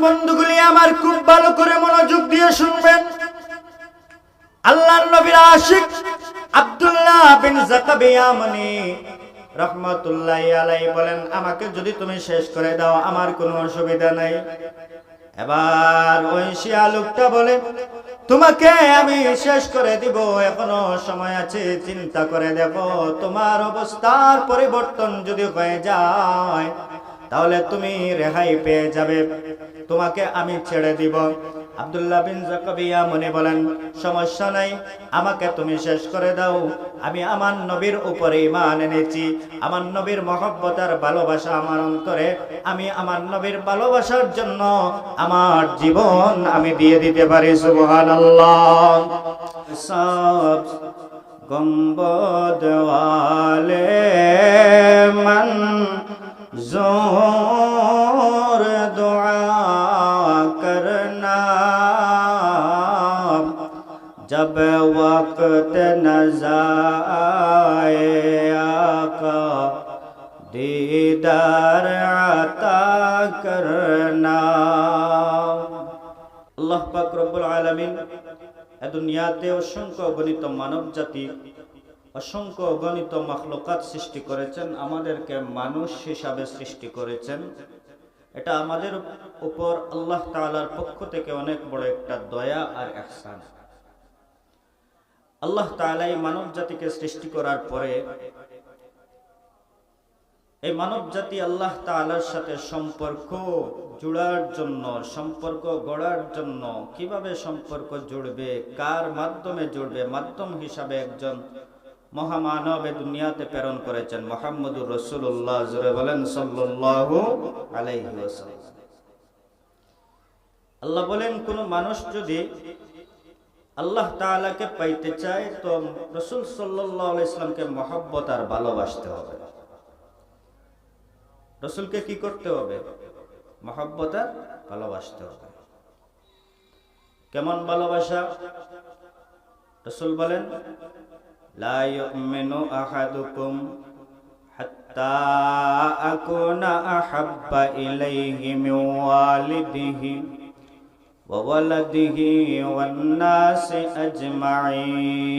বন্ধুগুলি আমার, খুব ভালো করে মনোযোগ দিয়ে শুনবেন। আল্লাহর নবীর আশিক আব্দুল্লাহ বিন জাকাবিয়া ইয়ামানি রাহমাতুল্লাহি আলাইহি বলেন, আমাকে যদি তুমি শেষ করে দাও আমার কোনো অসুবিধা নাই। এবার ওই শিয়া লোকটা বলে, তোমাকে আমি শেষ করে দিব, এখনো সময় আছে, চিন্তা করে দেখো, তোমার অবস্থার পরিবর্তন যদি হয়ে যায় তাহলে তুমি রেহাই পেয়ে যাবে, তোমাকে আমি ছেড়ে দিব। আব্দুল্লাহ বিন জাকাবিয়া ইয়ামানি বলেন, সমস্যা নাই, আমাকে তুমি শেষ করে দাও, আমি আমার নবীর উপরে ঈমান এনেছি, আমার নবীর মহব্বত আর ভালোবাসা আমার অন্তরে, আমি আমার নবীর ভালোবাসার জন্য আমার জীবন আমি দিয়ে দিতে পারি। সুবহানাল্লাহ। সব গম্বদ ওয়ালে মান जोर दुआ करना, जब वक्त नज़ाए आका दीदार अता करना। আল্লাহ পাক রব্বুল আলামিন দুনিয়াতে অসংখ্য গণিত মানব জাতি, অসংখ্য অগণিত মাখলুকাত সৃষ্টি করেছেন, আমাদেরকে মানুষ হিসাবে সৃষ্টি করেছেন। এটা আমাদের উপর আল্লাহ তাআলার পক্ষ থেকে অনেক বড় একটা দয়া আর ইহসান। আল্লাহ তাআলা এই মানব জাতিকে সৃষ্টি করার পরে এই মানব জাতি আল্লাহ তাআলার সাথে সম্পর্ক জোড়ার জন্য, সম্পর্ক গড়ার জন্য, কিভাবে সম্পর্ক জুড়বে, কার মাধ্যমে জুড়বে, মাধ্যম হিসাবে একজন মহামানব দুনিয়াতে প্রেরণ করেছেন, মুহাম্মদুর রাসূলুল্লাহ, জোরে বলেন সাল্লাল্লাহু আলাইহি ওয়াসাল্লাম। আল্লাহ বলেন, কোন মানুষ যদি আল্লাহ তাআলাকে পাইতে চায় তো রাসূল সাল্লাল্লাহু আলাইহি ওয়াসাল্লামকে মহব্বত আর ভালোবাসতে হবে। রাসূলকে কি করতে হবে? মহব্বত আর ভালোবাসতে হবে। কেমন ভালোবাসা? রাসূল বলেন, লা ইউমিনু আহাদুকুম হাত্তা আকুনা আহাব্বা ইলাইহি মিন ওয়ালিদিহি ওয়া ওয়ালাদিহি ওয়ান নাসি আজমাইন।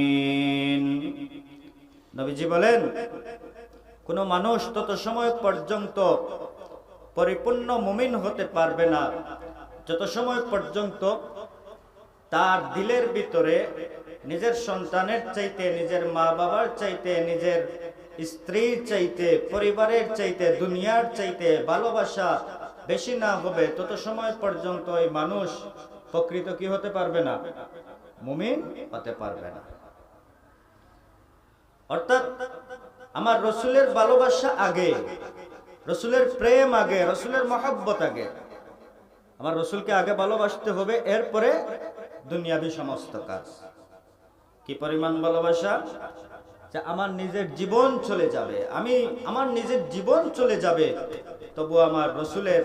নবীজি বলেন, কোন মানুষ তত সময় পর্যন্ত পরিপূর্ণ মুমিন হতে পারবে না যত সময় পর্যন্ত তার দিলের ভিতরে নিজের সন্তানের চাইতে, নিজের মা বাবার চাইতে, নিজের স্ত্রীর চাইতে, পরিবারের চাইতে, দুনিয়ার চাইতে ভালোবাসা বেশি না হবে, তত সময় পর্যন্ত ওই মানুষ প্রকৃত কি হতে পারবে না? মুমিন হতে পারবে না। অর্থাৎ আমার রসুলের ভালোবাসা আগে, রসুলের প্রেম আগে, রসুলের মহব্বত আগে। আমার রসুলকে আগে ভালোবাসতে হবে, এরপরে দুনিয়াবি সমস্ত কাজ। কি পরিমাণ ভালোবাসা? যে আমার নিজের জীবন চলে যাবে, আমার নিজের জীবন চলে যাবে, তবু আমার রসুলের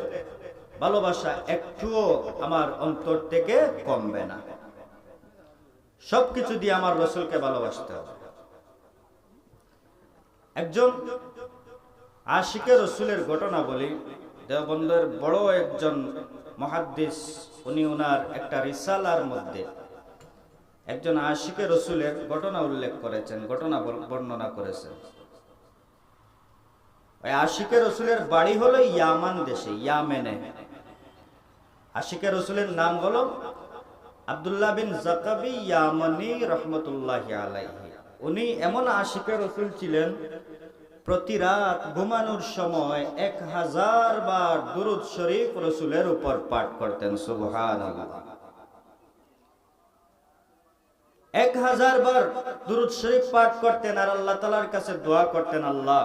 ভালোবাসা একটুও আমার অন্তর থেকে কমবে না। সবকিছু দিয়ে আমার রসুলকে ভালোবাসতে হবে। একজন আশিকে রসুলের ঘটনা বলি। দেওবন্দের বড় একজন মুহাদ্দিস, উনি ওনার একটা রিসালার মধ্যে একজন আশিকে রসুলের ঘটনা উল্লেখ করেছেন, ঘটনা বর্ণনা করেছেন। ওই আশিকে রসুলের বাড়ি হলো ইয়ামান দেশে, ইয়ামেনে। আশিকে রসুলের নাম হলো আব্দুল্লাহ বিন জাকাবি ইয়ামানি রহমতুল্লাহি আলাইহি। উনি এমন আশিকে রসুল ছিলেন, প্রতি রাত ঘুমানোর সময় 1000 বার দুরূদ শরীফ রসুলের উপর পাঠ করতেন। সুবহানাল্লাহ। 1000 বার দুরূদ শরীফ পাঠ করতেন আর আল্লাহ তাআলার কাছে দোয়া করতেন, আল্লাহ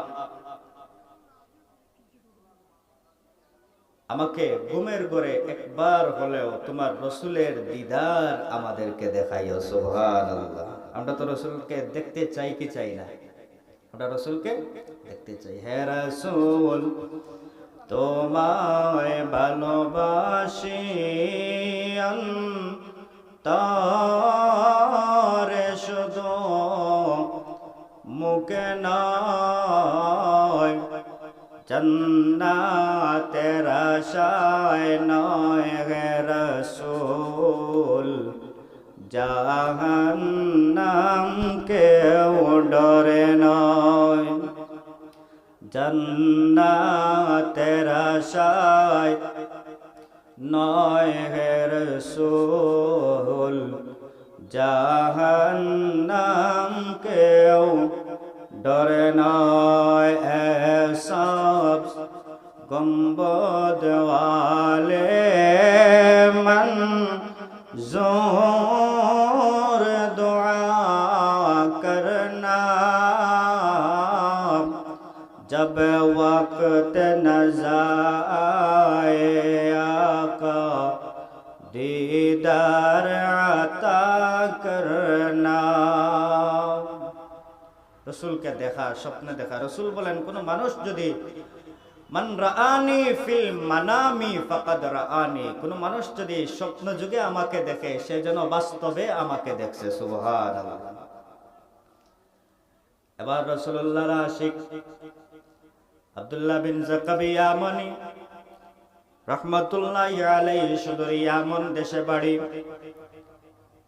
আমাকে ঘুমের ঘরে একবার হলেও তোমার রসুলের দিদার আমাদেরকে দেখাইও। সুবহানাল্লাহ। আমরা তো রসুলকে দেখতে চাই কি চাই না? আমরা রসুলকে দেখতে চাই। হে রাসূল তোমায় ভালোবাসি অন্তরে শুধু, মুখে নয়, জান্নাতের আশায় নয় হে রাসূল জাহান্নাম কেউ ডরে নয় জান্নাতের আশায় নয় হে রাসূল জাহান্নাম কেউ ডরে নয় এসব গম্বদ ওয়ালে মন जोर दुआ करना जब वक्त नज़ाए आका दीदार अता करना रसूल के देखा स्वप्न देखा रसूल बोलेन कोनो मानुष यदि মান রাআনি ফিল মানামি ফাকাদ রাআনি কোন মানুষ যদি স্বপ্ন যুগে আমাকে দেখে সে যেন বাস্তবে আমাকে দেখছে সুবহানাল্লাহ এবার রাসূলুল্লাহর আশিক আব্দুল্লাহ বিন যাকাব ইয়ামানি রাহমাতুল্লাহি আলাইহি সুদূর ইয়ামান দেশে বাড়ি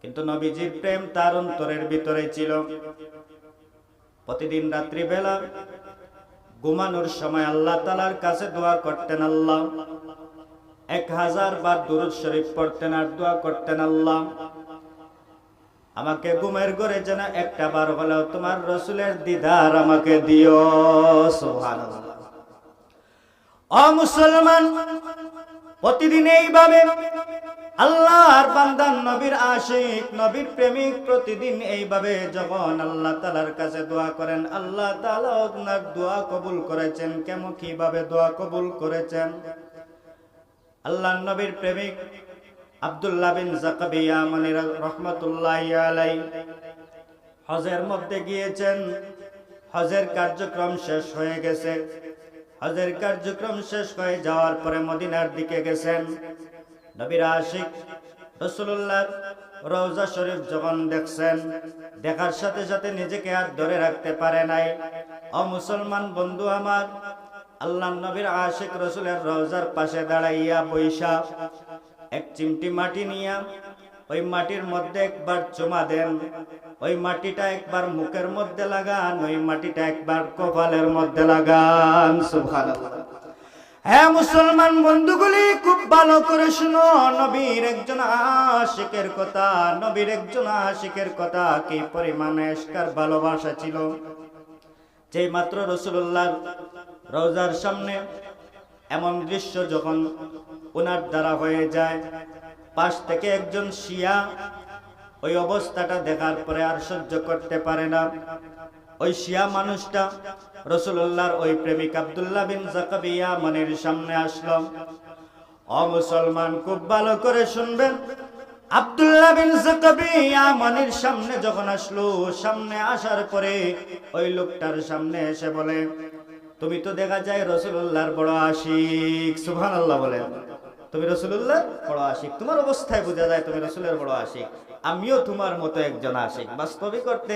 কিন্তু নবীজির প্রেম তার অন্তরের ভিতরে ছিল প্রতিদিন রাত্রি বেলা ঘুমানোর সময় আল্লাহ তাআলার কাছে দোয়া করতেন আল্লাহ 1000 বার দুরূদ শরীফ পড়তেন আর দোয়া করতেন আল্লাহ আমাকে ঘুমের ঘরে যেন একটা বার হলেও তোমার রাসূলের দিদার আমাকে দিও সুবহানাল্লাহ ও মুসলমান প্রতিদিন এইভাবে আল্লাহর বান্দা নবীর আশিক নবীর প্রেমিক প্রতিদিন এইভাবে যখন আল্লাহ তাআলার কাছে দোয়া করেন আল্লাহ তাআলা ওনার দোয়া কবুল করেছেন কেমন কিভাবে দোয়া কবুল করেছেন আল্লাহর নবীর প্রেমিক আব্দুল্লাহ বিন যাকাব ইয়ামানি রাহমাতুল্লাহি আলাইহি হজের মধ্যে গিয়েছেন হজের কার্যক্রম শেষ হয়ে গেছে হজের কার্যক্রম শেষ হয়ে যাওয়ার পরে মদিনার দিকে গেছেন নবীর আশিক রাসূলুল্লাহ রওজা শরীফ যখন দেখছেন দেখার সাথে সাথে নিজেকে আর ধরে রাখতে পারে নাই ও মুসলমান বন্ধু আমার আল্লাহর নবীর আশিক রাসূলের রওজার পাশে দাঁড়াইয়া বৈশা এক চিমটি মাটি নিয়া ওই মাটির মধ্যে একবার চুমা দেন ওই মাটিটা একবার মুখের মধ্যে লাগান ওই মাটিটা একবার কপালের মধ্যে লাগান সুবহানাল্লাহ হ্যাঁ মুসলমান বন্ধুগুলি খুব ভালো করে শুনো নবীর একজন আশিকের কথা নবীর একজন আশিকের কথা কি পরিমাণে এশকার ভালোবাসা ছিল যেই মাত্র রাসূলুল্লাহর রওজার সামনে এমন দৃশ্য যখন ওনার দ্বারা হয়ে যায় পাশ থেকে একজন শিয়া ওই অবস্থাটা দেখার পরে আর সহ্য করতে পারে না ওই শিয়া মানুষটা রাসূলুল্লাহর ওই প্রেমিক আব্দুল্লাহ বিন যাকাব ইয়ামানির সামনে আসলো ও মুসলমান খুব ভালো করে শুনবেন আব্দুল্লাহ বিন যাকাব ইয়ামানির সামনে যখন আসলো সামনে আসার পরে ওই লোকটার সামনে এসে বলে তুমি তো দেখা যায় রাসূলুল্লাহর বড় আশিক সুবহানাল্লাহ বলেন তুমি রাসূলুল্লাহর বড় আশিক তোমার অবস্থায় বোঝা যায় তুমি রাসূলের বড় আশিক আমিও তোমার মতো একজন আশিক বাস্তবিক করতে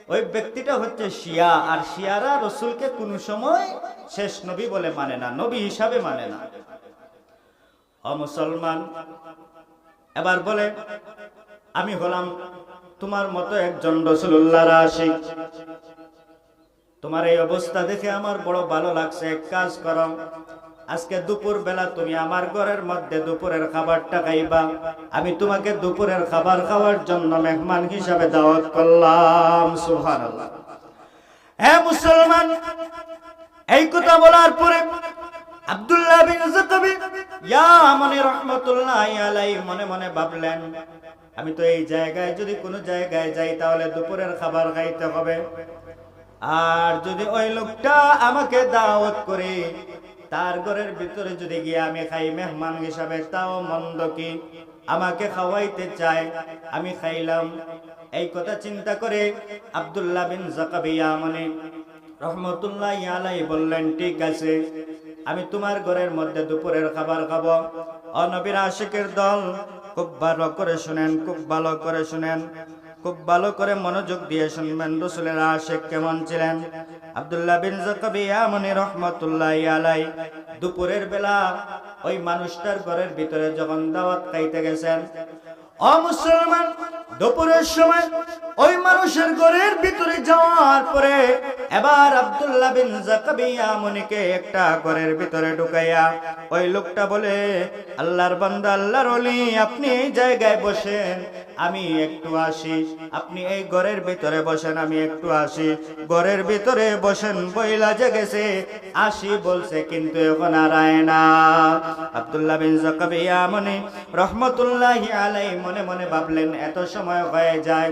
ওই ব্যক্তিটা হচ্ছে শিয়া আর শিয়ারা রাসূলকে কোনো সময় শেষ নবী বলে মানে না নবী হিসাবে মানে না ও মুসলমান এবার বলে আমি হলাম তোমার মতো একজন রাসূলুল্লাহর আশিক তোমার এই অবস্থা দেখে আমার বড় ভালো লাগছে এক কাজ করো আজকে দুপুর বেলা তুমি আমার ঘরের মধ্যে দুপুরের খাবারটা খাইবা আমি তোমাকে দুপুরের খাবার খাওয়ার জন্য মেহমান হিসাবে দাওয়াত করলাম সুবহানাল্লাহ হে মুসলমান এই কথা বলার পরে আব্দুল্লাহ বিন যাকাব ইয়ামানি রাহমাতুল্লাহি আলাইহি মনে মনে ভাবলেন আমি তো এই জায়গায় যদি কোনো জায়গায় যাই তাহলে দুপুরের খাবার খাইতে হবে আর যদি ওই লোকটা আমাকে দাওয়াত করে তার ঘরের ভিতরে যদি গিয়ে আমি খাই মেহমান হিসাবে তাও মন্দ কি আমাকে খাওয়াইতে চায় আমি খাইলাম এই কথা চিন্তা করে আব্দুল্লাহ বিন যাকাব ইয়ামানি রাহমাতুল্লাহি আলাইহি বললেন ঠিক আছে আমি তোমার ঘরের মধ্যে দুপুরের খাবার খাবো ও নবীর আশিকের দল খুব ভালো করে শুনেন খুব ভালো করে শুনেন খুব ভালো করে মনোযোগ দিয়ে শুনবেন রাসূলের আশিক কেমন ছিলেন আব্দুল্লাহ বিন জাকারিয়া মনি রহমাতুল্লাহি আলাইহি দুপুরের বেলা ওই মানুষটার ঘরের ভিতরে যখন দাওয়াত খাইতে গেছেন, ও মুসলমান, দুপুরের সময় ওই মানুষের ঘরের ভিতরে যাওয়ার পরে এবার আব্দুল্লাহ বিন জাকারিয়া মনিকে একটা ঘরের ভিতরে ঢুকাইয়া ওই লোকটা বলে, আল্লাহর বান্দা, আল্লাহর ওলি, আপনি এই জায়গায় বসেন, আমি একটু আসি। আপনি এই ঘরের ভিতরে বসেন, আমি একটু আসি। ঘরের ভিতরে বসেন বইলা জেগেছে, আসি বলছে, কিন্তু এখন আর আয় না। আব্দুল্লাহ বিন জাকারিয়া মনি রহমাতুল্লাহি আলাইহি মনে মনে ভাবলেন, এত সময় হয়ে যায়,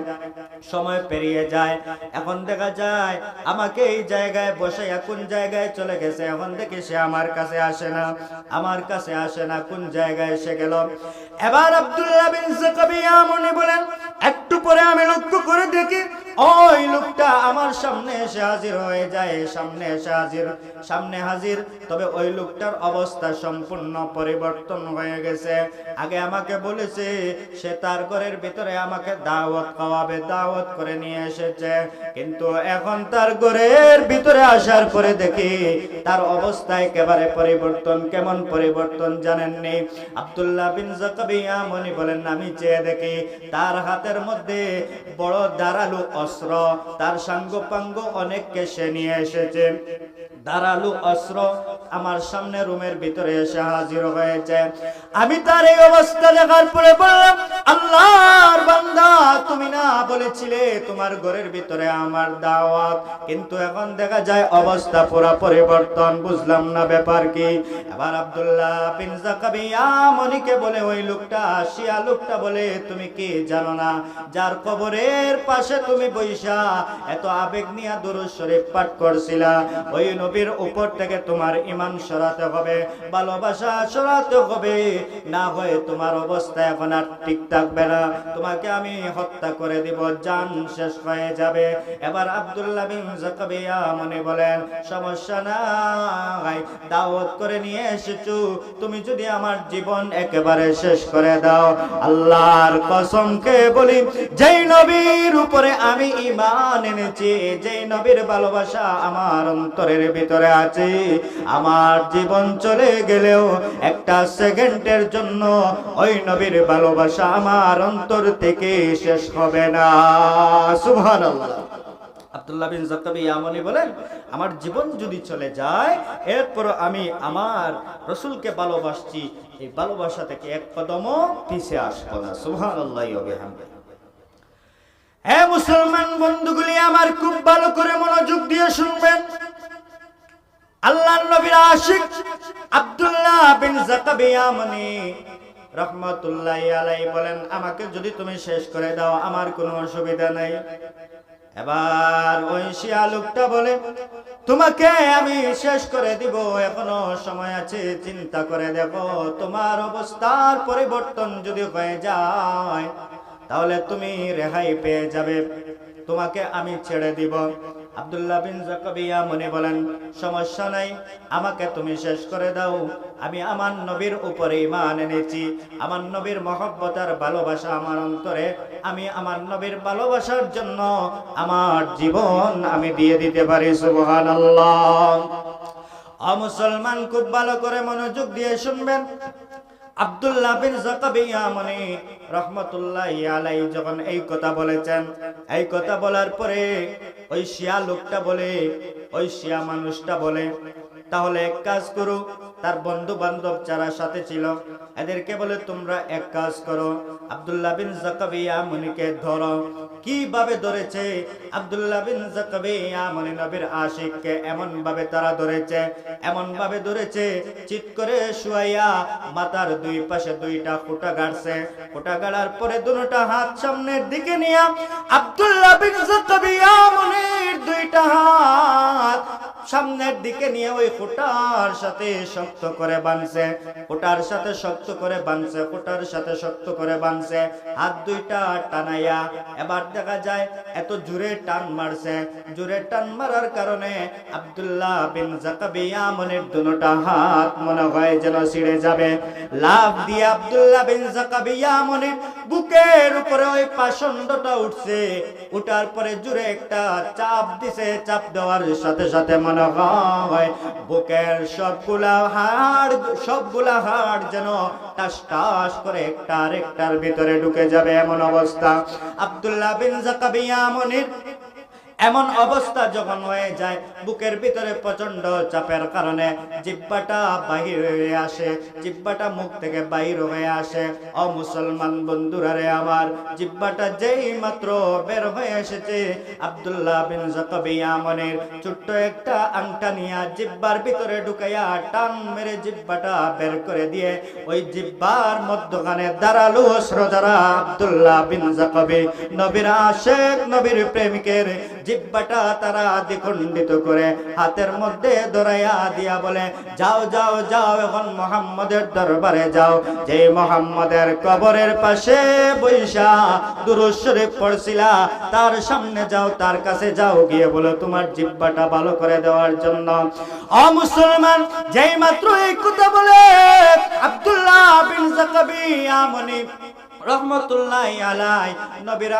সময় পেরিয়ে যায়, এখন দেখা যায় আমাকে এই জায়গায় বসে কোন জায়গায় চলে গেছে, এখন দেখি সে আমার কাছে আসে না, আমার কাছে আসে না, কোন জায়গায় এসে গেল। এবার আব্দুল্লাহ বিন জাকারিয়া মনি বলেন, একটু পরে আমি লক্ষ্য করে দেখি ওই লোকটা আমার সামনে এসে হাজির হয়ে যায়, সামনে হাজির। তবে ওই লোকটার অবস্থা সম্পূর্ণ পরিবর্তন হয়ে গেছে। আগে আমাকে বলেছে সে তার ঘরের ভিতরে আমাকে দাওয়াত খাওয়াবে, দাওয়াত করে নিয়ে এসেছে, কিন্তু এখন তার ঘরের ভিতরে আসার পরে দেখি তার অবস্থা একেবারে পরিবর্তন। কেমন পরিবর্তন জানেননি? আব্দুল্লাহ বিন জাকারিয়া মনি বলেন, আমি চেয়ে দেখি তার হাতের মধ্যে বড় ধারালো অস্ত্র, তার সাঙ্গপাঙ্গ অনেককে সে নিয়ে এসেছে, ধারালো অস্ত্র আমার সামনে রুমের ভিতরে এসে হাজির হয়েছে। আমি তার এই অবস্থা দেখার পরে বললাম, আল্লাহর বান্দা, তুমি না বলেছিলে তোমার ঘরের ভিতরে আমার দাওয়াত, কিন্তু এখন দেখা যায় অবস্থা পুরা পরিবর্তন, বুঝলাম না ব্যাপার কি। এবার আব্দুল্লাহ বিন জাকারিয়া মনিকে বলে, ওই লোকটা, শিয়া লোকটা বলে, তুমি কি জানো না যার কবরের পাশে তুমি বৈশা এত আবেগ নিয়ে দুরূদ শরীফ পাঠ করছিলা, ওই নবীর উপর থেকে তোমার ঈমান সরাতে হবে, ভালোবাসা সরাতে হবে, না হয় তোমার অবস্থা এখন আর ঠিক থাকবে না, তোমাকে আমি হত্যা করে দিব, জান শেষ হয়ে যাবে। এবার আব্দুল্লাহ বিন জাকারিয়া মনি বলেন, সমস্যা নাই, দাওয়াত করে নিয়ে এসেছো, তুমি যদি আমার জীবন একেবারে শেষ করে দাও, আল্লাহর কসমকে বলি, যেই নবীর উপরে আমি ঈমান এনেছি, যেই নবীর ভালোবাসা আমার অন্তরের ভিতরে আছে, আমার জীবন চলে গেলেও একটা সেকেন্ডের জন্য ওই নবীর ভালোবাসা আমার অন্তর থেকে শেষ হবে না। সুবহানাল্লাহ। আব্দুল্লাহ বিন জাকারিয়া মনি বলেন, আমার জীবন যদি চলে যায়, এরপর আমি আমার রাসূলকে ভালোবাসছি, এই ভালোবাসা থেকে এক কদমও পিছিয়ে আসবো না। সুবহানাল্লাহি ওয়া বিহামদিহি। হে মুসলমান বন্ধুগুলি আমার, খুব ভালো করে মনোযোগ দিয়ে শুনবেন। আল্লাহর নবীর আশিক আব্দুল্লাহ বিন জাকারিয়া মনি রহমাতুল্লাহি আলাইহি বলেন, আমাকে যদি তুমি শেষ করে দাও আমার কোনো অসুবিধা নাই। এবার ওই শিয়া লোকটা বলে, তোমাকে আমি শেষ করে দিব, এখনো সময় আছে, চিন্তা করে দেখো, তোমার অবস্থার পরিবর্তন যদি হয়ে যায় তাহলে তুমি রেহাই পেয়ে যাবে, তোমাকে আমি ছেড়ে দিব। আব্দুল্লাহ বিন জাকারিয়া মনি বলেন, সমস্যা নাই, আমাকে তুমি শেষ করে দাও, আমি আমার নবীর উপরে ঈমান এনেছি, আমার নবীর মহব্বত আর ভালোবাসা আমার অন্তরে, আমি আমার নবীর ভালোবাসার জন্য আমার জীবন আমি দিয়ে দিতে পারি। সুবহানাল্লাহ। ও মুসলমান, খুব ভালো করে মনোযোগ দিয়ে শুনবেন। আব্দুল্লাহ বিন জাকারিয়া মনি রহমাতুল্লাহি আলাইহি যখন এই কথা বলেছেন, এই কথা বলার পরে ওই শিয়া লোকটা বলে, ওই শিয়া মানুষটা বলে, তাহলে এক কাজ করো, তার বন্ধু বান্ধব যারা সাথে ছিল এদেরকে বলে, তোমরা এক কাজ করো, আব্দুল্লাহ বিন জাকারিয়া মনিকে ধরো। কিভাবে ধরেছে? আব্দুল্লাহ বিন জাকারিয়া মনি নবীর আশিককে এমন ভাবে তারা ধরেছে, এমন ভাবে ধরেছে, চিৎ করে শুয়াইয়া মাথার দুই পাশে দুইটা ফোঁটা গাড়ছে, ফোঁটা গাড়ার পরে দুটো হাত সামনের দিকে নিয়ে আব্দুল্লাহ বিন জাকারিয়া মনির দুইটা হাত সামনের দিকে নিয়ে ওই ফোঁটার সাথে শক্ত করে বাঁধছে, ফোঁটার সাথে শক্ত করে বাঁধছে, ফোঁটার সাথে শক্ত করে বাঁধছে, হাত দুইটা টানাইয়া। এবার দেখা যায় এত জোরে টান মারছে, জোরে টান মারার কারণে আব্দুল্লাহ বিন জাকারিয়া মনির দুটো হাত মনে হয় যেন ছিঁড়ে যাবে। লাফ দিয়ে আব্দুল্লাহ বিন জাকারিয়া মনির বুকের উপরে ওই পাষণ্ডটা উঠছে, উঠার পরে জুড়ে একটা চাপ দিছে, চাপ দেওয়ার সাথে সাথে মনে হয় বুকের সবগুলা হাড় যেন টাস টাস করে একটার ভিতরে ঢুকে যাবে এমন অবস্থা। আব্দুল্লাহ বিন জাকাবিয়া মনির এমন অবস্থা যখন হয়ে যায়, বুকের ভিতরে প্রচন্ড চাপের কারণে জিহ্বাটা বাহির হয়ে আসে, জিহ্বাটা মুখ থেকে বাহির হয়ে আসে। ও মুসলমান বন্ধুরা রে আমার, জিহ্বাটা যেই মাত্র বের হয়ে এসেছে, আব্দুল্লাহ বিন জাকাবিয়া মনির ছোট্ট একটা আংটা নিয়ে জিহ্বার ভিতরে ঢুকাইয়া টান মেরে জিহ্বাটা বের করে দিয়ে ওই জিহ্বার মধ্যখানে দাঁড়ালো শ্রোতারা আব্দুল্লাহ বিন জাকাবি, নবীর আশিক, নবীর প্রেমিকের জিহ্বাটা তারা দ্বিখণ্ডিত করে হাতের মধ্যে ধরাইয়া দিয়া বলে, যাও যাও যাও, এখন মুহাম্মদের দরবারে যাও। যে মুহাম্মদের কবরের পাশে বৈশা দুরূদ শরীফ পড়ছিলা, তার সামনে যাও, তার কাছে যাও, গিয়ে বলো তোমার জিহ্বাটা ভালো করে দেওয়ার জন্য। ও মুসলমান, যেই মাত্র এই কথা বলে আব্দুল্লাহ বিন জাকাবিয়া মনির রহমতুল্লাহি আলাইহি, নবীর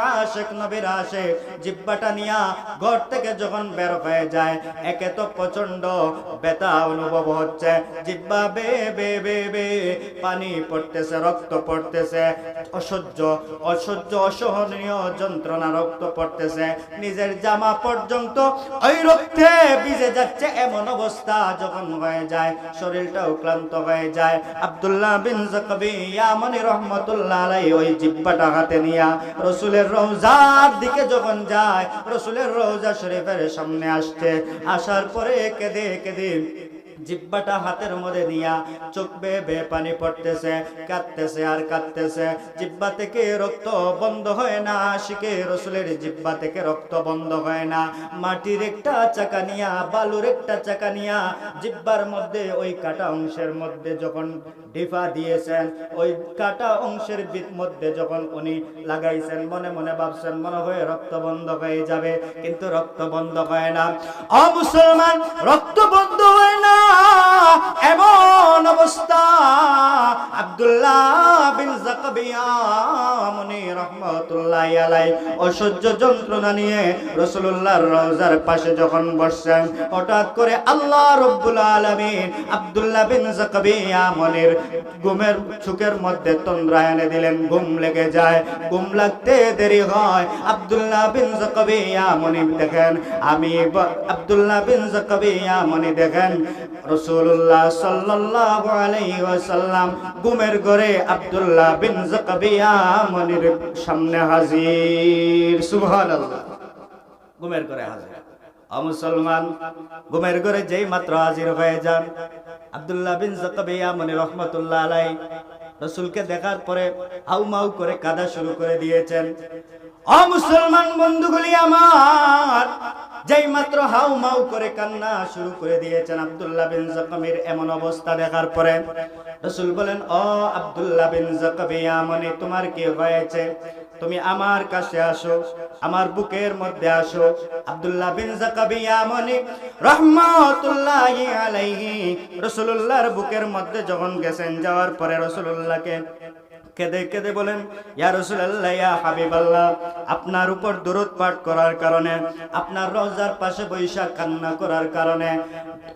আশিক জিহ্বাটা নিয়া ঘর থেকে যখন বের হয়ে যায়, একে তো প্রচন্ড ব্যথা অনুভব হচ্ছে, জিহ্বা বে বে বে বে পানি পড়তেছে, রক্ত পড়তেছে, অসহনীয় যন্ত্রণা, রক্ত পড়তেছে, নিজের জামা পর্যন্ত ওই রক্তে ভিজে যাচ্ছে এমন অবস্থা যখন হয়ে যায়, শরীরটাও ক্লান্ত হয়ে যায়। আব্দুল্লাহ বিন জাকাবিয়া মনির রহমতুল্লাহ আলাইহি ওই জিহ্বাটা হাতে নিয়া রাসূলের রওজার দিকে যখন যায়, রাসূলের রওজা শরীফের সামনে আসছে, আসার পরে কেঁদে কেঁদে জিহ্বাটা হাতের মধ্যে নিয়া চোখ বেয়ে পানি পড়তেছে, কাঁদতেছে আর কাঁদতেছে, জিহ্বা থেকে রক্ত বন্ধ হয় না, আশিকে রাসূলের জিহ্বা থেকে রক্ত বন্ধ হয় না। মাটির একটা চাকা নিয়া, বালুর একটা চাকা নিয়া জিহ্বার মধ্যে ওই কাটা অংশের মধ্যে যখন ডিফা দিয়েছেন, ওই কাটা অংশের মধ্যে যখন উনি লাগাইছেন, মনে মনে ভাবছেন মনে হয় রক্ত বন্ধ হয়ে যাবে, কিন্তু রক্ত বন্ধ হয় না। ও মুসলমান, রক্ত বন্ধ হয় না এমন অবস্থা আব্দুল্লাহ বিন জাকাবিয়া মনির রহমতুল্লাহি আলাইহি অসহ্য যন্ত্রণা নিয়ে রাসূলুল্লাহর রওজার পাশে যখন বসছেন, হঠাৎ করে আল্লাহ রাব্বুল আলামিন আব্দুল্লাহ বিন জাকাবিয়া মনির ঘুমের চোখের মধ্যে তন্দ্রা এনে দিলেন, ঘুম লেগে যায়, ঘুম লাগতে দেরি হয়। আব্দুল্লাহ বিন জাকাবিয়া মনির দেখেন, আব্দুল্লাহ বিন জাকাবিয়া মনির দেখেন রাসূলুল্লাহ সাল্লাল্লাহু আলাইহি ওয়াসাল্লাম ঘুমের ঘরে আব্দুল্লাহ বিন জাকাবিয়া মনির সামনে হাজির। সুবহানাল্লাহ, ঘুমের ঘরে হাজির। মুসলমান, ঘুমের ঘরে যেই মাত্র হাজির হয়ে যান, আব্দুল্লাহ বিন জাকাবিয়া মনির রহমতুল্লাহ আলাইহি রাসূলকে দেখার পরে হাউমাউ করে কাঁদা শুরু করে দিয়েছেন। মুসলমান বন্ধুগুলি আমার, যেই মাত্র হাউমাউ করে কান্না শুরু করে দিয়েছেন আব্দুল্লাহ বিন জাকাবির এমন অবস্থা দেখার পরে রাসূল বলেন, ও আব্দুল্লাহ বিন জাকাবিয়া মনির, তোমার কি হয়েছে? তুমি আমার কাছে আসো, আমার বুকের মধ্যে আসো। আব্দুল্লাহ বিন জাকাবিয়া মনির রহমাতুল্লাহি আলাইহি রাসূলুল্লাহর বুকের মধ্যে যখন গেছেন, যাওয়ার পরে রাসূলুল্লাহকে কেঁদে কেঁদে বলেন, ইয়া রাসূলুল্লাহ, ইয়া হাবিবাল্লাহ, আপনার উপর দরুদ পাঠ করার কারণে, আপনার রওজার পাশে বৈশা কান্না করার কারণে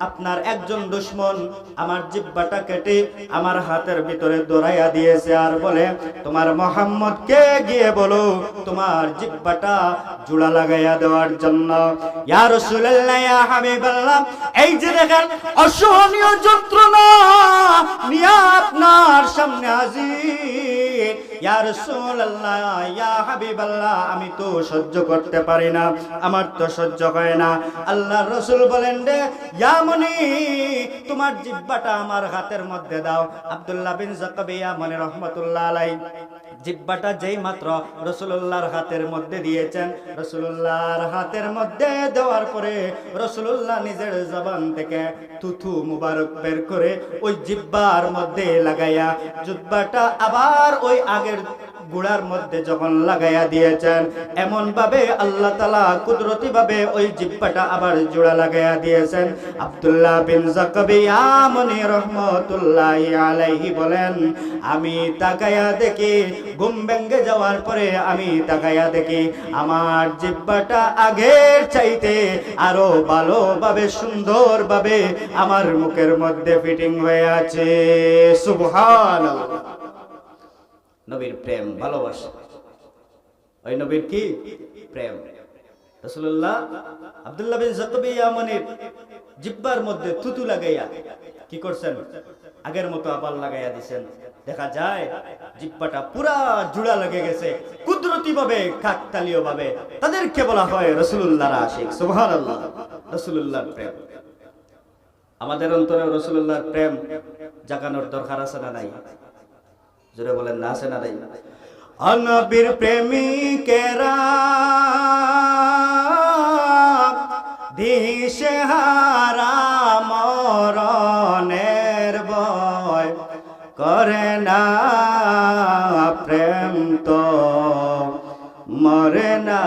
আপনার একজন দুশমন আমার জিহ্বাটা কেটে আমার হাতের ভিতরে দৌড়াইয়া দিয়েছে, আর বলে তোমার মুহাম্মদকে গিয়ে বলো তোমার জিহ্বাটা জোড়া লাগাইয়া দেওয়ার জন্য। ইয়া রাসূলুল্লাহ, ইয়া হাবিবাল্লাহ, এই যে দেখেন অসহনীয় যন্ত্রণা নিয়ে আপনার সামনে হাজির। ইয়া রাসূলুল্লাহ, ইয়া হাবিবাল্লাহ, আমি তো সহ্য করতে পারি না, আমার তো সহ্য হয় না। আল্লাহর রাসূল বলেন, রে ইয়া মনি, তোমার জিহ্বাটা আমার হাতের মধ্যে দাও। আব্দুল্লাহ বিন জাকাবিয়া মনির রহমাতুল্লাহ আলাইহি জিহ্বাটা যেই মাত্র রাসূলুল্লাহর হাতের মধ্যে দিয়েছেন, রাসূলুল্লাহর হাতের মধ্যে দেওয়ার পরে রাসূলুল্লাহ নিজের জবান থেকে থুথু মুবারক বের করে ওই জিহ্বার মধ্যে লাগাইয়া জিহ্বাটা আবার ওই আগের গুড়ার মধ্যে যখন লাগাইয়া দিয়েছেন, এমন ভাবে আল্লাহ তাআলা কুদরতি ভাবে ওই জিহ্বাটা আবার জোড়া লাগাইয়া দিয়েছেন। আব্দুল্লাহ বিন যাকারিয়া মনি রহমাতুল্লাহি আলাইহি বলেন, আমি তাকায়া দেখি, ঘুম ভেঙে যাওয়ার পরে আমি তাকায়া দেখি আমার জিহ্বাটা আগের চাইতে আরো ভালোভাবে সুন্দরভাবে আমার মুখের মধ্যে ফিটিং হয়ে আছে। সুবহানাল্লাহ। নবীর প্রেম ভালোবাসা, ওই নবীর কি প্রেম। রাসূলুল্লাহ আব্দুল্লাহ বিন যাকারিয়া মনির জিহ্বার মধ্যে থুতু লাগাইয়া কি করছেন, আগের মতো আবার লাগাইয়া দিবেন। দেখা যায় জিহ্বাটা পুরা জোড়া লেগে গেছে কুদরতি ভাবে, কাকতালীয় ভাবে। তাদেরকে বলা হয় রাসূলুল্লাহর আশিক। সুবহানাল্লাহ। রাসূলুল্লাহর প্রেম আমাদের অন্তরে, রাসূলুল্লাহর প্রেম জাগানোর দরকার আছে না নাই? জোরে বলেন না, আছে না নাই? নবীর প্রেমিকেরা দিশেহারা মরণের ভয় করে না, প্রেম তো মরে না।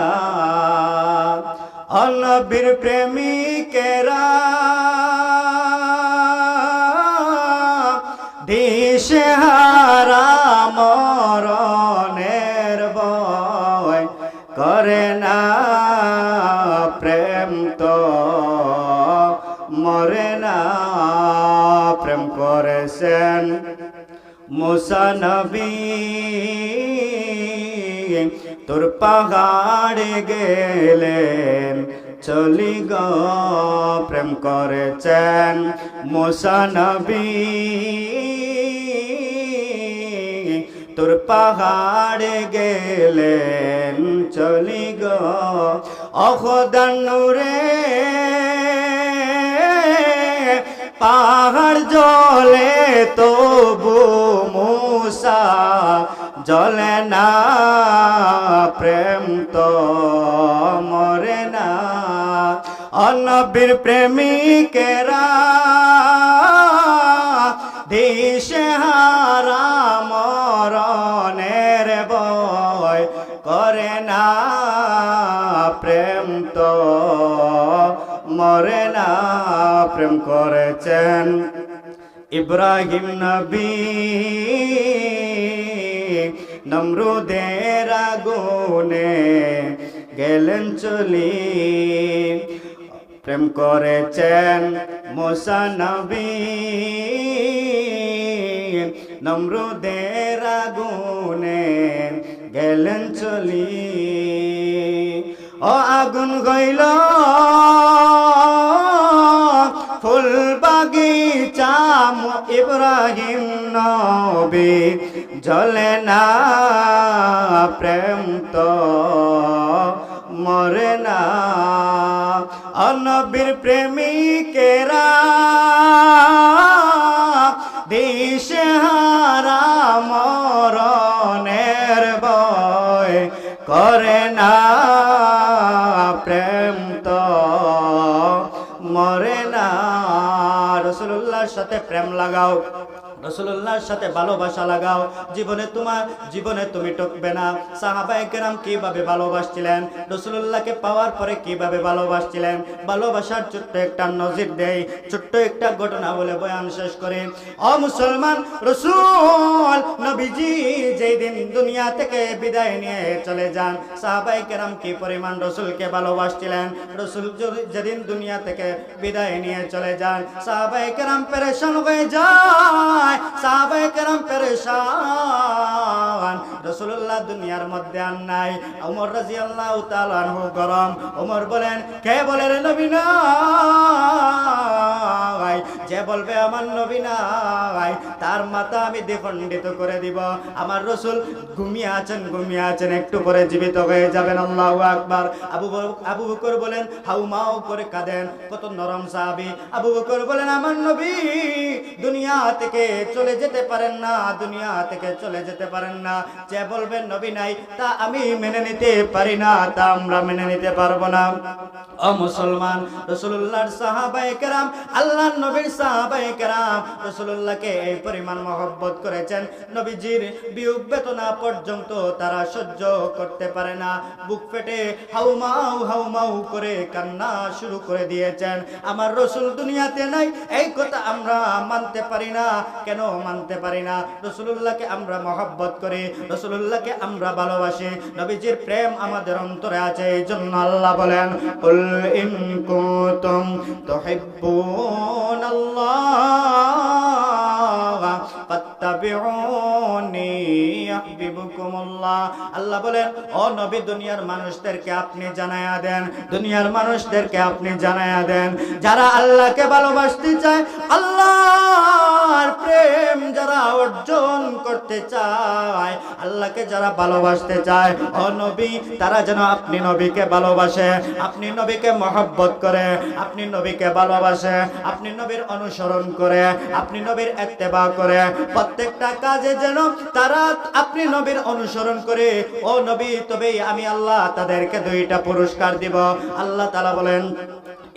নবীর প্রেমিকেরা দিশেহারা মরণের ভয় করে না, প্রেম তো মরে না। প্রেম করেছেন মুসা নবী, তোর পাহাড়ে গেলেন চলি গো। প্রেম করেছেন মুসা নবী, তোর পাহাড়ে গেলেন চলি গো। অখদার নূরে পাহাড় জলে তবু মুসা জলে না, প্রেম তো মরে না। নবীর প্রেমিকেরা দিশেহারা মরণের ভয় করে না, প্রেম তো মরে না। প্রেম করেছেন ইব্রাহিম নবী, নমরুদের আগুনে গেলেন চলি। প্রেম করেছেন মুসা নবী, নমরুদের আগুনে গেলেন চলি। ও আগুন গইল ফুল বাগিচা, ইব্রাহিম নবী জ্বলে না, প্রেম তো মরে না। নবীর প্রেমিকেরা দিশেহারা মরণের ভয় করে না, প্রেম তো মরে না। রাসূলুল্লাহর সাথে প্রেম লাগাও, রাসূলুল্লাহর সাথে ভালোবাসা লাগাও। জীবনে তুমি ঠকবে না। সাহাবায়ে কেরাম কিভাবে ভালোবাসছিলেন, রাসূলুল্লাহকে পাওয়ার পরে কিভাবে ভালোবাসছিলেন, ভালোবাসার ছোট্ট একটা নজির দেই, ছোট্ট একটা ঘটনা বলে বয়ান শেষ করে। ও মুসলমান, রাসূল নবীজি যেই দিন দুনিয়া থেকে বিদায় নিয়ে চলে যান, সাহাবায়ে কেরাম কি পরিমাণ রাসূলকে ভালোবাসছিলেন। রাসূল যেদিন দুনিয়া থেকে বিদায় নিয়ে চলে যান, সাহাবায়ে কেরাম পেরেশান হয়ে যায়, সাহাবায়ে কেরাম পেরেশান। রাসূলুল্লাহ দুনিয়ার মধ্যে আর নাই। ওমর রাদিয়াল্লাহু তাআলা আনহু গরম। ওমর বলেন, কে বলে রে নবী নাই? যে বলবে আমার নবী নাই, তার মাথা আমি দ্বিখণ্ডিত করে দিব। আমার রাসূল ঘুমিয়ে আছেন, একটু পরে জীবিত হয়ে যাবেন। আল্লাহু আকবার। আবু বকর বলেন, হাউমাউ করে কাঁদেন। কত নরম সাহাবী। আবু বকর বলেন, আমার নবী দুনিয়া থেকে চলে যেতে পারেন না, দুনিয়া থেকে চলে যেতে পারেন না। যে বলবেন নবী নাই, তা আমি মেনে নিতে পারি না, তা আমরা মেনে নিতে পারবো না। ও মুসলমান, রাসূলুল্লাহর সাহাবায়ে কেরাম আল্লাহর নবীর সাহাবায়ে কেরাম রাসূলুল্লাহকে এই পরিমাণ মহব্বত করেছেন, নবীজির বিয়োগ বেদনা পর্যন্ত তারা সহ্য করতে পারে না, বুক ফেটে হাউমাউ হাউমাউ করে কান্না শুরু করে দিয়েছেন। আমার রাসূল দুনিয়াতে নাই এই কথা আমরা মানতে পারি না। কেন মানতে পারি না? রাসূলুল্লাহকে আমরা মহব্বত করি, রাসূলুল্লাহকে আমরা ভালোবাসি, নবীজির প্রেম আমাদের অন্তরে আছে। এই জন্য আল্লাহ বলেন, কুল ইন কুনতুম তুহিব্বুনাল্লাহ ফাত্তাবিউনি ইউহিব্বুকুমুল্লাহ। আল্লাহ বলেন, ও নবী, দুনিয়ার মানুষদেরকে আপনি জানায়া দেন, দুনিয়ার মানুষদেরকে আপনি জানায়া দেন, যারা আল্লাহকে ভালোবাসতে চায়, আল্লাহর প্রেম যারা অর্জন করতে চায়, আল্লাহকে যারা ভালোবাসতে চায়, ও নবী, তারা যেন আপনি নবীকে ভালোবাসে, আপনি নবীকে মহব্বত করে, আপনি নবীকে ভালোবাসে, আপনি নবীর অনুসরণ করে, আপনি নবীর ইত্তেবা করে, প্রত্যেকটা কাজে যেন তারা আপনি নবীর অনুসরণ করে। ও নবী, তবেই আমি আল্লাহ তাদেরকে দুইটা পুরস্কার দিব। আল্লাহ তাআলা বলেন,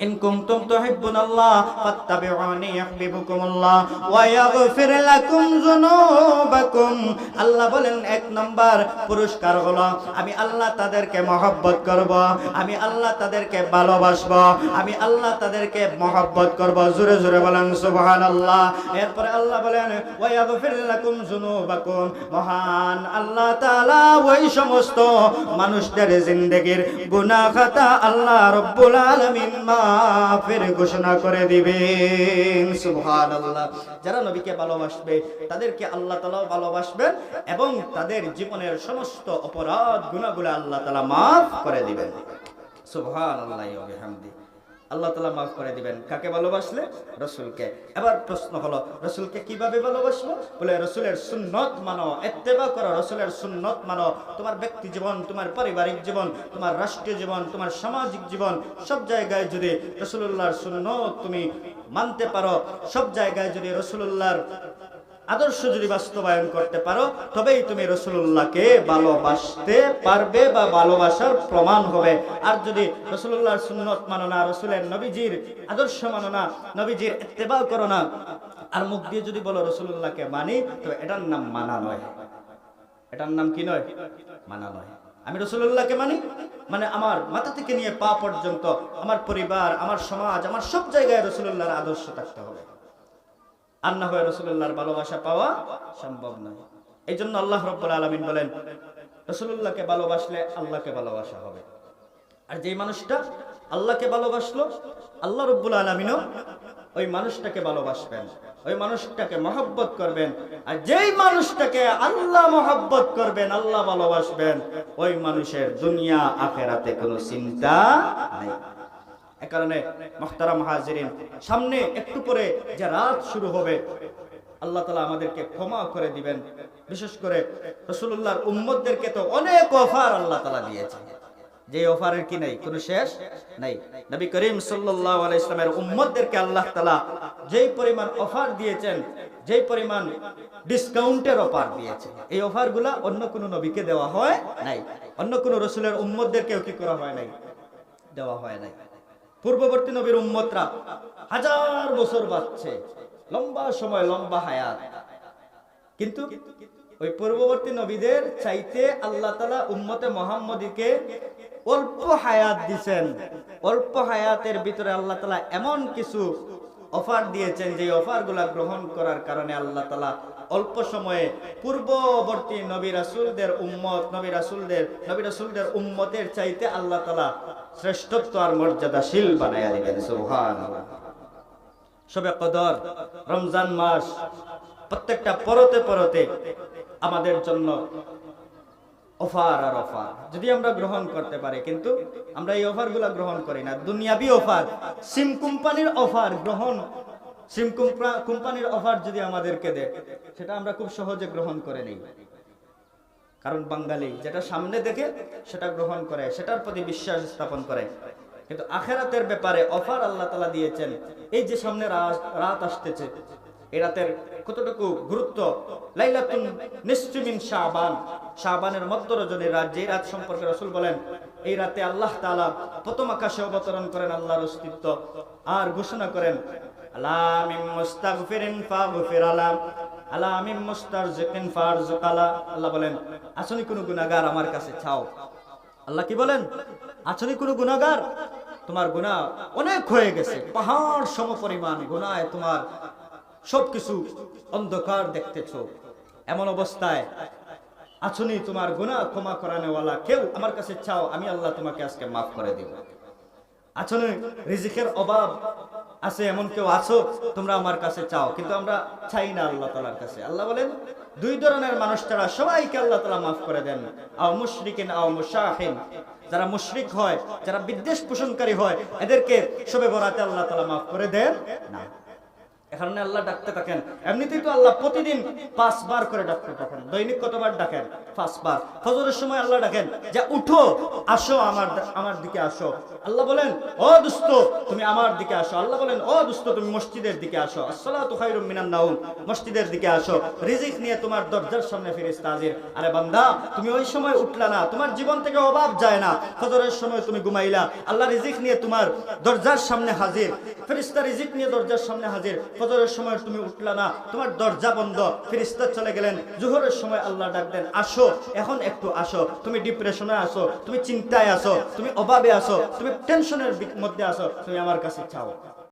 ইন কুনতুম তুহিব্বুনাল্লাহ ফাত্তাবিউনি ইউহিব্বুকুমুল্লাহ ওয়া ইয়াগফির লাকুম যুনুবাকুম। আল্লাহ বলেন, এক নাম্বার পুরস্কার হলো আমি আল্লাহ তাদেরকে মহব্বত করব, আমি আল্লাহ তাদেরকে ভালোবাসবো, আমি আল্লাহ তাদেরকে মহব্বত করব। জোরে জোরে বলেন সুবহানাল্লাহ। এরপরে আল্লাহ বলেন, ওয়া ইয়াগফির লাকুম যুনুবাকুম। মহান আল্লাহ তাআলা ওই সমস্ত মানুষদের জিন্দেগীর গুনাহ খাতা আল্লাহ রব্বুল আলামিন মাফের ঘোষণা করে দিবেন। সুবহানাল্লাহ। যারা নবীকে ভালোবাসবে তাদেরকে আল্লাহ তাআলা ভালোবাসবেন এবং তাদের জীবনের সমস্ত অপরাধ গুনাহগুলো আল্লাহ তাআলা মাফ করে দিবেন। সুবহানাল্লাহি ওয়া বিহামদিহি। আল্লাহ তাআলা মাফ করে দিবেন কাকে ভালোবাসলে? রাসূলকে। এবার প্রশ্ন হলো, রাসূলকে কিভাবে ভালোবাসবো? বলে রাসূলের সুন্নাত মানো, ইত্তেবা করো, রাসূলের সুন্নাত মানো। তোমার ব্যক্তি জীবন, তোমার পারিবারিক জীবন, তোমার রাষ্ট্রীয় জীবন, তোমার সামাজিক জীবন, সব জায়গায় যদি রাসূলুল্লাহর সুন্নাত তুমি মানতে পারো, সব জায়গায় যদি রাসূলুল্লাহর আদর্শ যদি বাস্তবায়ন করতে পারো, তবেই তুমি রাসূলুল্লাহকে ভালোবাসতে পারবে বা ভালোবাসার প্রমাণ হবে। আর যদি রাসূলুল্লাহর সুন্নাত মানো না, রাসূলের নবীজির আদর্শ মানো না, নবীজির ইত্তেবা করো না, আর মুখ দিয়ে যদি বলো রাসূলুল্লাহকে মানি, তো এটার নাম মানা নয়। এটার নাম কি নয়? মানা নয়। আমি রাসূলুল্লাহকে মানি মানে আমার মাথা থেকে নিয়ে পা পর্যন্ত, আমার পরিবার, আমার সমাজ, আমার সব জায়গায় রাসূলুল্লাহর আদর্শ থাকতে হবে। আর না হয় রাসূলুল্লাহর ভালোবাসা পাওয়া সম্ভব নয়। এই জন্য আল্লাহ রাব্বুল আলামিন বলেন, রাসূলুল্লাহকে ভালোবাসলে আল্লাহকে ভালোবাসা হবে। আর যেই মানুষটা আল্লাহকে ভালোবাসলো, আল্লাহ রাব্বুল আলামিনও ওই মানুষটাকে ভালোবাসবেন, ওই মানুষটাকে মহব্বত করবেন। আর যেই মানুষটাকে আল্লাহ মহব্বত করবেন, আল্লাহ ভালোবাসবেন, ওই মানুষের দুনিয়া আখিরাতে কোনো চিন্তা নাই। এ কারণে মুহতারাম হাজিরিন, সামনে একটু পরে যে রাত শুরু হবে, আল্লাহ তাআলা আমাদেরকে ক্ষমা করে দিবেন। বিশেষ করে রাসূলুল্লাহর উম্মতদেরকে তো অনেক অফার আল্লাহ তাআলা দিয়েছেন, যে অফারের কি নাই, কোনো শেষ নাই। নবী করিম সাল্লাল্লাহু আলাইহি ওয়াসাল্লামের উম্মতদেরকে আল্লাহ তাআলা যেই পরিমাণ অফার দিয়েছেন, যেই পরিমাণ ডিসকাউন্টের অফার দিয়েছেন, এই অফারগুলা অন্য কোনো নবীকে দেওয়া হয় নাই, অন্য কোনো রাসূলের উম্মতদেরকেও কি করা হয় নাই, দেওয়া হয় নাই। পূর্ববর্তী নবীর উম্মতরা 1000 বছর বাঁচছে, লম্বা সময়, লম্বা হায়াত, কিন্তু ওই পূর্ববর্তী নবীদের চাইতে আল্লাহ তাআলা উম্মতে মুহাম্মদীকে অল্প হায়াত দিবেন। অল্প হায়াতের ভিতরে আল্লাহ তাআলা এমন কিছু অফার দিয়েছেন, যে অফারগুলা গ্রহণ করার কারণে আল্লাহ তাআলা অল্প সময়ে পূর্ববর্তী নবী রাসূলদের উম্মত, নবী রাসূলদের উম্মতের চাইতে আল্লাহ তাআলা শ্রেষ্ঠত্ব আর মর্যাদাশীল বানায়া দিবেন। সুবহানাল্লাহ। শবে কদর, রমজান মাস, প্রত্যেকটা পরতে পরতে আমাদের জন্য অফার আর অফার যদি আমরা গ্রহণ করতে পারি, কিন্তু আমরা এই অফারগুলো গ্রহণ করি না। দুনিয়াবি অফার, সিম কোম্পানির অফার গ্রহণ, সিম কোম্পানির অফার যদি আমাদেরকে দেয়, সেটা আমরা খুব সহজে গ্রহণ করে নিই। কারণ বাঙালি যেটা সামনে দেখে সেটা গ্রহণ করে, সেটার প্রতি বিশ্বাস স্থাপন করে। কিন্তু আখিরাতের ব্যাপারে অফার আল্লাহ তাআলা দিয়েছেন। এই যে সামনে রাত আসতেছে, এই রাতের কতটুকু গুরুত্ব, লাইলাতুন নিসফি মিন শাবান, শাবানের মধ্য রজনীর রাত, যে রাত সম্পর্কে রাসূল বলেন, এই রাতে আল্লাহ তাআলা প্রথম আকাশে অবতরণ করেন আল্লাহর অস্তিত্ব, আর ঘোষণা করেন আলা মিন মুস্তাগফিরিন ফাগফির আলা, আলা মিন মুস্তারজিকিন ফারজুক আলা। আল্লাহ বলেন আসনি কোনো গুনাহগার আমার কাছে চাও। আল্লাহ কি বলেন? আসনি কোনো গুনাহগার? তোমার গুনাহ অনেক হয়ে গেছে, পাহাড় সমপরিমাণ গুনাহে তোমার সবকিছু অন্ধকার দেখতেছো। এমন অবস্থায় আছনি তোমার গুনাহ ক্ষমা করানোওয়ালা কেউ আমার কাছে চাও, আমি আল্লাহ তোমাকে আজকে মাফ করে দিব। আছনি রিজিকের অভাব আছে, এমন কেউ আছো তোমরা আমার কাছে চাও, কিন্তু আমরা চাই না আল্লাহ তাআলার কাছে। আল্লাহ বলেন দুই ধরনের মানুষ ছাড়া সবাইকে আল্লাহ তাআলা মাফ করে দেন, আও মুশরিকিন আও মুশাহিন। যারা মুশরিক হয়, যারা বিদ্বেষ পোষণকারী হয়, এদেরকে শবে বরাতে আল্লাহ তাআলা মাফ করে দেন না। এখানে আল্লাহ ডাকতে থাকেন। এমনিতেই তো আল্লাহ প্রতিদিন 5 বার করে ডাকতে থাকেন। দৈনিক কতবার ডাকেন? 5 বার। ফজরের সময় আল্লাহ ডাকেন যে উঠো, আসো আমার দিকে আসো। আল্লাহ বলেন ও দোস্ত তুমি আমার দিকে আসো। আল্লাহ বলেন ও দোস্ত তুমি মসজিদের দিকে আসো। আসসালাতু খায়রুম মিনান নাওম, মসজিদের দিকে আসো। রিজিক নিয়ে তোমার দরজার সামনে ফেরেশতা হাজির। আরে বান্দা তুমি ওই সময় উঠলা না, তোমার জীবন থেকে অভাব যায় না। ফজরের সময় তুমি ঘুমাইলা, আল্লাহ রিজিক নিয়ে তোমার দরজার সামনে হাজির। ফেরেশতা রিজিক নিয়ে দরজার সামনে হাজির। ফজরের সময় তুমি উঠলা না, তোমার দরজা বন্ধ, ফেরেশতা চলে গেলেন। জোহরের সময় আল্লাহ ডাক দেন আসো, এখন একটু আসো। তুমি ডিপ্রেশনে আসো, তুমি চিন্তায় আসো, তুমি অভাবে আসো, তুমি টেনশনের মধ্যে আসো, তুমি আমার কাছে চাও।